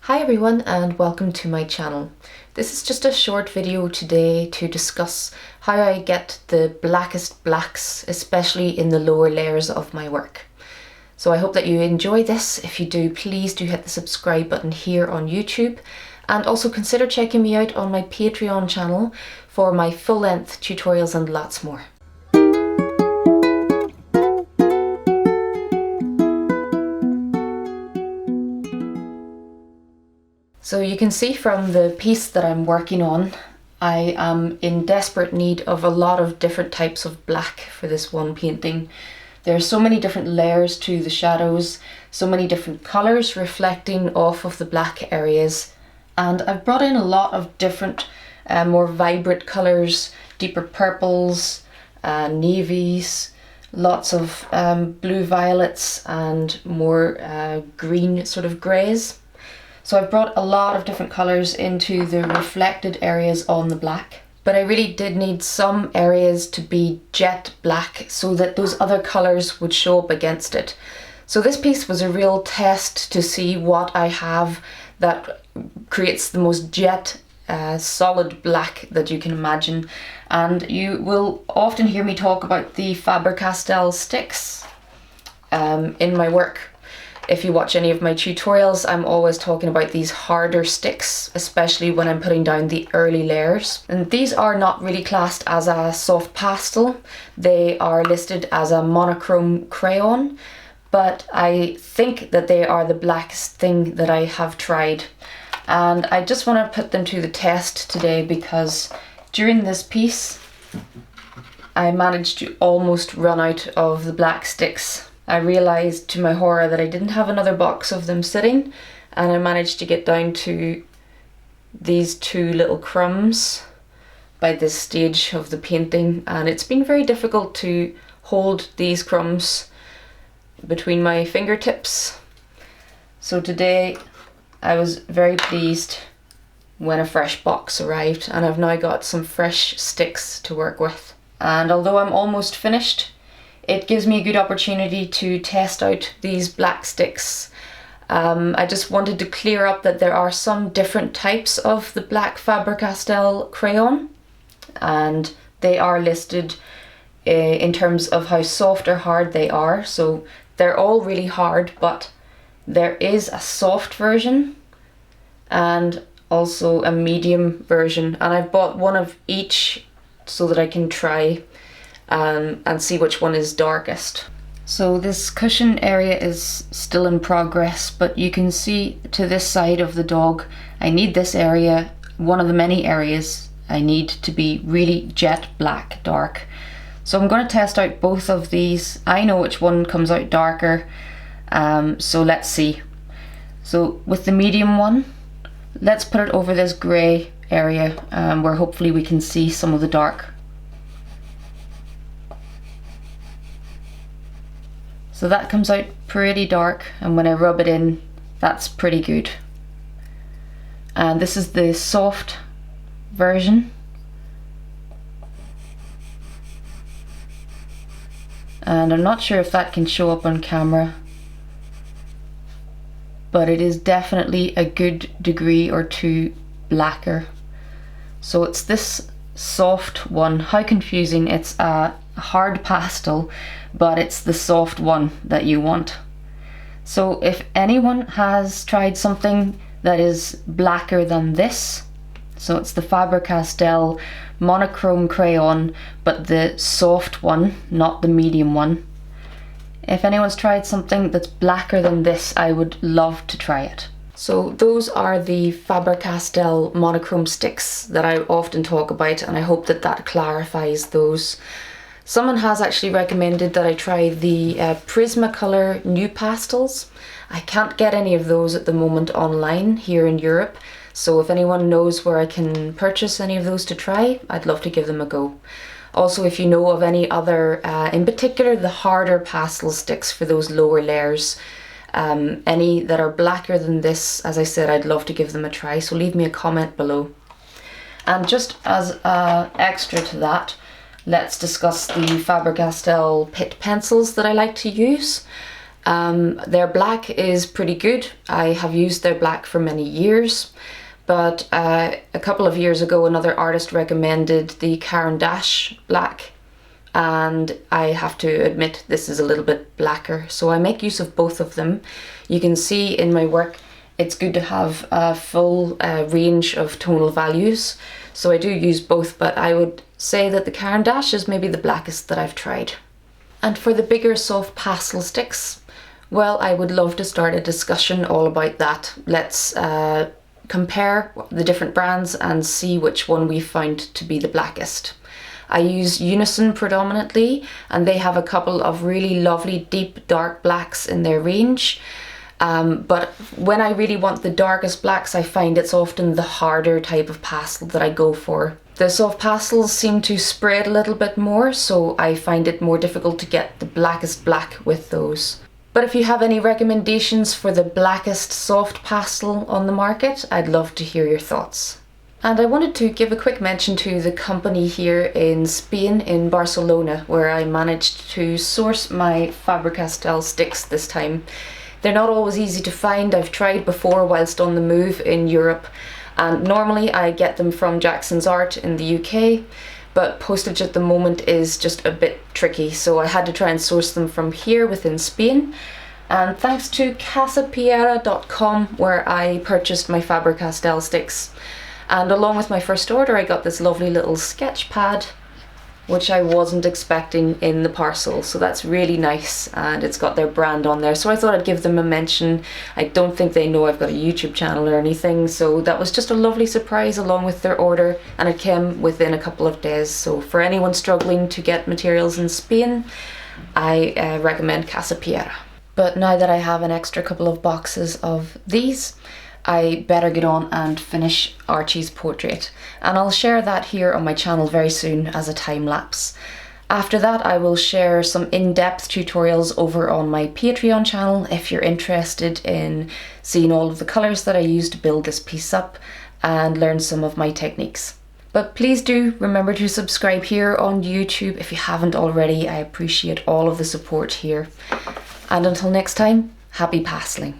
Hi everyone and welcome to my channel. This is just a short video today to discuss how I get the blackest blacks, especially in the lower layers of my work. So I hope that you enjoy this. If you do, please do hit the subscribe button here on YouTube, and also consider checking me out on my Patreon channel for my full-length tutorials and lots more. So you can see from the piece that I'm working on, I am in desperate need of a lot of different types of black for this one painting. There are so many different layers to the shadows, so many different colours reflecting off of the black areas, and I've brought in a lot of different more vibrant colours, deeper purples, navies, lots of blue violets and more green sort of greys. So I've brought a lot of different colours into the reflected areas on the black, but I really did need some areas to be jet black so that those other colours would show up against it. So this piece was a real test to see what I have that creates the most jet solid black that you can imagine. And you will often hear me talk about the Faber Castell sticks in my work. If you watch any of my tutorials, I'm always talking about these harder sticks, especially when I'm putting down the early layers. And these are not really classed as a soft pastel. They are listed as a monochrome crayon, but I think that they are the blackest thing that I have tried. And I just want to put them to the test today because during this piece, I managed to almost run out of the black sticks. I realised to my horror that I didn't have another box of them sitting, and I managed to get down to these two little crumbs by this stage of the painting, and it's been very difficult to hold these crumbs between my fingertips. So today I was very pleased when a fresh box arrived, and I've now got some fresh sticks to work with. And although I'm almost finished, it gives me a good opportunity to test out these black sticks. I just wanted to clear up that there are some different types of the black Faber Castell crayon, and they are listed in terms of how soft or hard they are. So they're all really hard, but there is a soft version and also a medium version, and I've bought one of each so that I can try and see which one is darkest. So this cushion area is still in progress, but you can see to this side of the dog, I need this area, one of the many areas I need to be really jet black dark. So I'm going to test out both of these. I know which one comes out darker, so let's see. So with the medium one, let's put it over this grey area where hopefully we can see some of the dark. So that comes out pretty dark, and when I rub it in, that's pretty good. And this is the soft version. And I'm not sure if that can show up on camera, but it is definitely a good degree or two blacker. So it's this soft one. How confusing. It's a hard pastel, but it's the soft one that you want. So if anyone has tried something that is blacker than this, so it's the Faber Castell monochrome crayon, but the soft one, not the medium one. If anyone's tried something that's blacker than this, I would love to try it. So those are the Faber Castell monochrome sticks that I often talk about, and I hope that that clarifies those. Someone has actually recommended that I try the Prismacolor new pastels. I can't get any of those at the moment online here in Europe, so if anyone knows where I can purchase any of those to try, I'd love to give them a go. Also, if you know of any other, in particular the harder pastel sticks for those lower layers, any that are blacker than this, as I said, I'd love to give them a try, so leave me a comment below. And just as extra to that, let's discuss the Faber Castell Pitt pencils that I like to use. Their black is pretty good. I have used their black for many years, but a couple of years ago another artist recommended the Caran d'Ache black, and I have to admit this is a little bit blacker, so I make use of both of them. You can see in my work it's good to have a full range of tonal values, so I do use both, but I would say that the Caran d'Ache is maybe the blackest that I've tried. And for the bigger soft pastel sticks, well, I would love to start a discussion all about that. Let's compare the different brands and see which one we find to be the blackest. I use Unison predominantly, and they have a couple of really lovely deep dark blacks in their range. But when I really want the darkest blacks, I find it's often the harder type of pastel that I go for. The soft pastels seem to spread a little bit more, so I find it more difficult to get the blackest black with those. But if you have any recommendations for the blackest soft pastel on the market, I'd love to hear your thoughts. And I wanted to give a quick mention to the company here in Spain, in Barcelona, where I managed to source my Faber Castell sticks this time. They're not always easy to find. I've tried before whilst on the move in Europe, and normally I get them from Jackson's Art in the UK, but postage at the moment is just a bit tricky, so I had to try and source them from here within Spain. And thanks to Casapierra.com, where I purchased my Faber Castell sticks. And along with my first order, I got this lovely little sketch pad, which I wasn't expecting in the parcel, so that's really nice, and it's got their brand on there, so I thought I'd give them a mention. I don't think they know I've got a YouTube channel or anything, so that was just a lovely surprise along with their order, and it came within a couple of days. So for anyone struggling to get materials in Spain, I recommend Casapierra. But now that I have an extra couple of boxes of these, I better get on and finish Archie's portrait, and I'll share that here on my channel very soon as a time lapse. After that, I will share some in-depth tutorials over on my Patreon channel if you're interested in seeing all of the colours that I use to build this piece up and learn some of my techniques. But please do remember to subscribe here on YouTube if you haven't already. I appreciate all of the support here. And until next time, happy pasteling.